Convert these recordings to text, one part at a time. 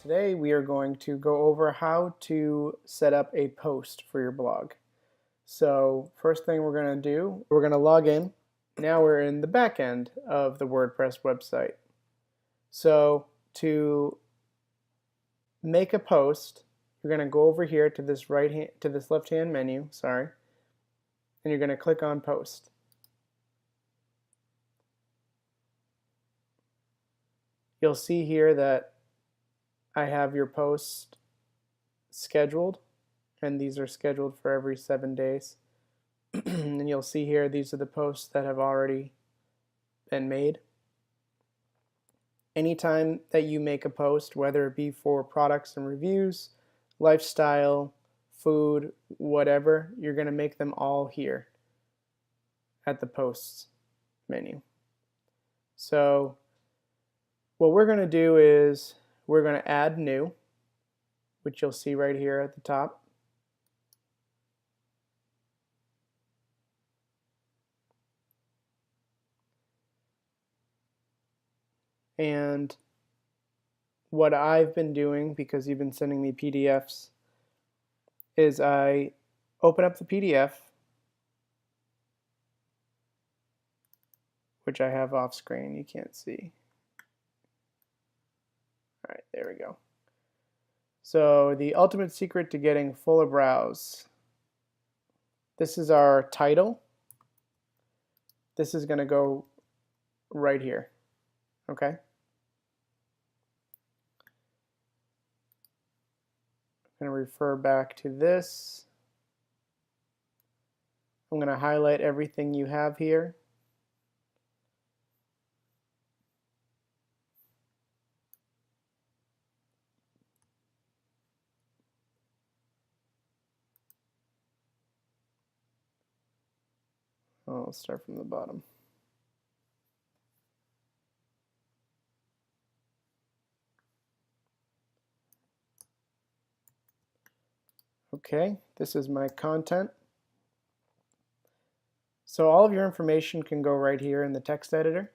Today we are going to go over how to set up a post for your blog. So first thing we're going to do, we're going to log in. Now we're in the back end of the WordPress website. So to make a post, you're going to go over here to this left-hand menu, and you're going to click on Post. You'll see here that I have your post scheduled, and these are scheduled for every 7 days. And you'll see here these are the posts that have already been made. Anytime that you make a post, whether it be for products and reviews, lifestyle, food, whatever, you're going to make them all here at the posts menu. So what we're going to do is we're going to add new, which you'll see right here at the top. And what I've been doing, because you've been sending me PDFs, is I open up the PDF, which I have off screen, you can't see. All right, there we go. So the ultimate secret to getting fuller browse. This is our title. This is going to go right here. Okay. I'm going to refer back to this. I'm going to highlight everything you have here. I'll start from the bottom. Okay, this is my content. So all of your information can go right here in the text editor.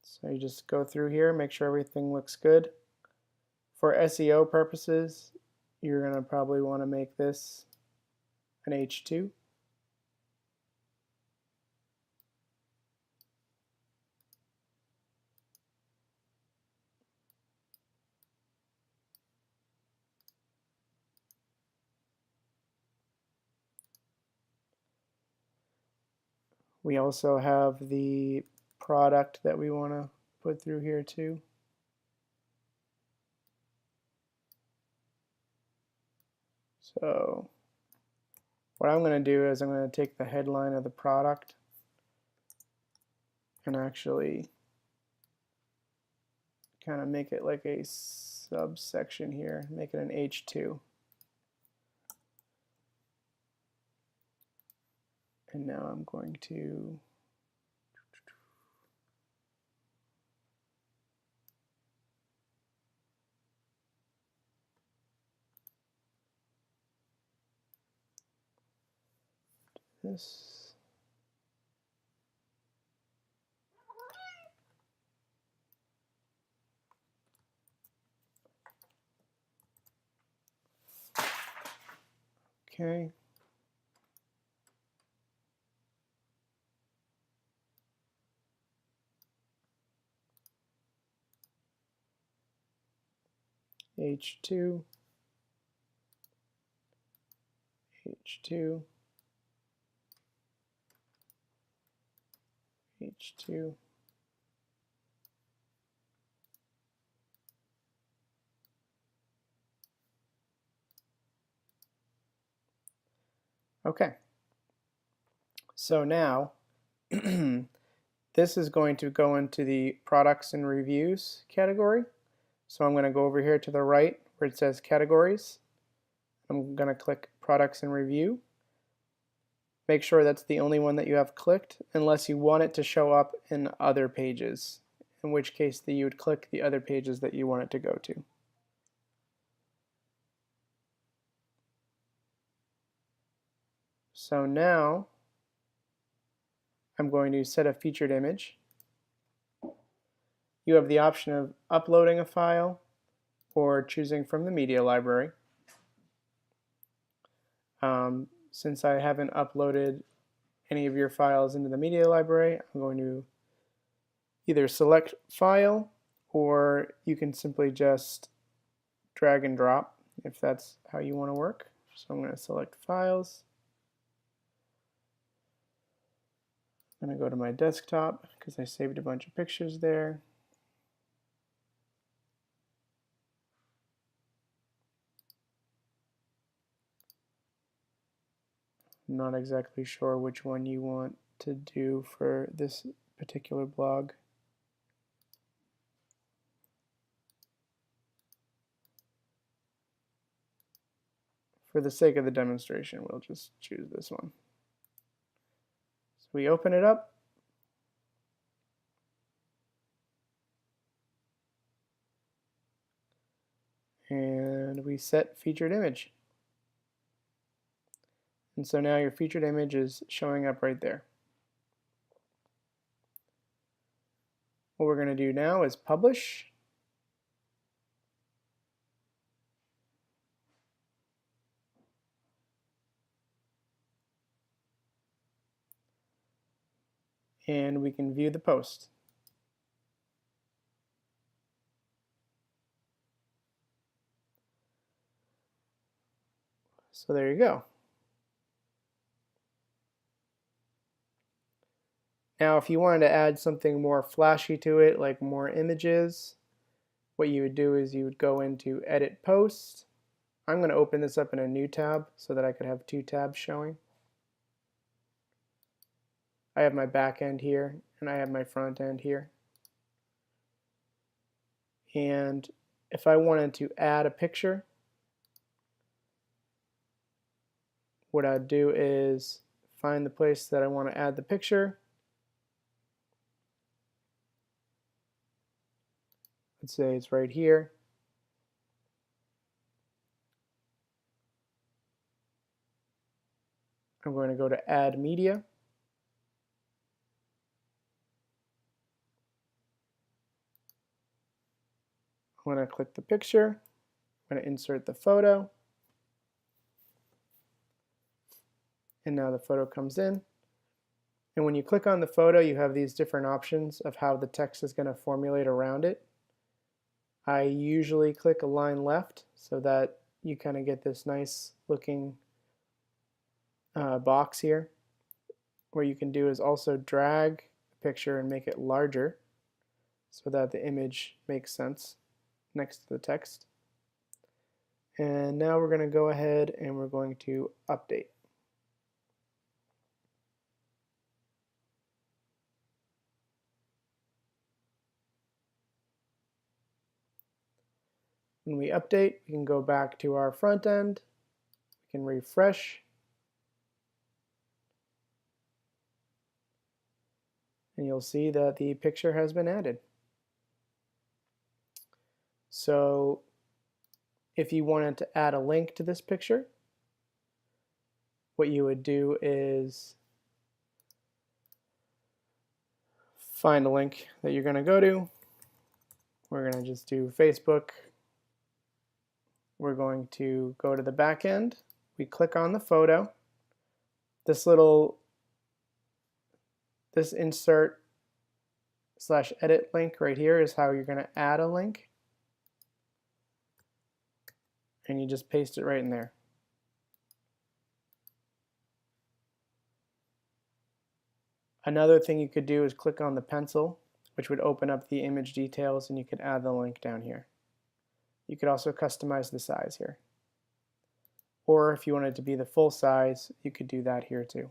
So you just go through here, make sure everything looks good. For SEO purposes, you're going to probably want to make this an H2. We also have the product that we want to put through here too. So what I'm going to do is I'm going to take the headline of the product and actually kind of make it like a subsection here, make it an H2. And now I'm going to this. Okay. H2, H2, H2. Okay. So now this is going to go into the products and reviews category. So I'm going to go over here to the right where it says categories. I'm going to click products and review. Make sure that's the only one that you have clicked unless you want it to show up in other pages, in which case you would click the other pages that you want it to go to. So now I'm going to set a featured image. You have the option of uploading a file or choosing from the media library. Since I haven't uploaded any of your files into the media library, I'm going to either select File, or you can simply just drag and drop if that's how you want to work. So I'm going to select Files. I'm going to go to my desktop because I saved a bunch of pictures there. I'm not exactly sure which one you want to do for this particular blog. For the sake of the demonstration, we'll just choose this one. So we open it up. And we set featured image. And so now your featured image is showing up right there. What we're going to do now is publish. And we can view the post. So there you go. Now if you wanted to add something more flashy to it, like more images, what you would do is you would go into Edit Post. I'm going to open this up in a new tab so that I could have two tabs showing. I have my back end here and I have my front end here. And if I wanted to add a picture, what I'd do is find the place that I want to add the picture. Let's say it's right here. I'm going to go to Add Media. I'm going to click the picture. I'm going to insert the photo. And now the photo comes in. And when you click on the photo, you have these different options of how the text is going to formulate around it. I usually click Align Left so that you kind of get this nice looking box here. What you can do is also drag the picture and make it larger so that the image makes sense next to the text. And now we're going to go ahead and we're going to update. When we update, we can go back to our front end. We can refresh. And you'll see that the picture has been added. So if you wanted to add a link to this picture, what you would do is find a link that you're going to go to. We're going to just do Facebook. We're going to go to the back end. We click on the photo. This insert / edit link right here is how you're going to add a link. And you just paste it right in there. Another thing you could do is click on the pencil, which would open up the image details, and you could add the link down here. You could also customize the size here. Or if you wanted it to be the full size, you could do that here too.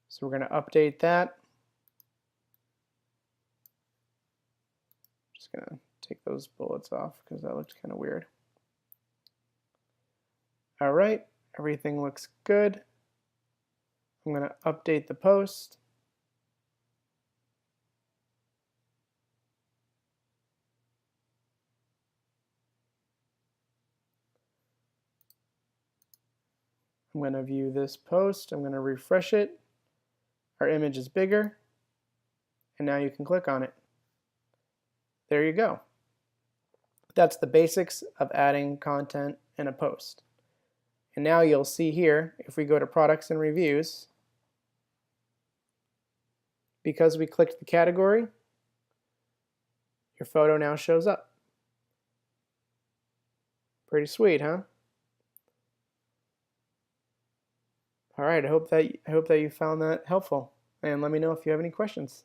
So we're going to update that. Just going to take those bullets off because that looked kind of weird. All right, everything looks good. I'm going to update the post. I'm going to view this post. I'm going to refresh it. Our image is bigger. And now you can click on it. there you go. That's the basics of adding content in a post. And now you'll see here, if we go to products and reviews, because we clicked the category, your photo now shows up. Pretty sweet, huh? All right, I hope that you found that helpful, and let me know if you have any questions.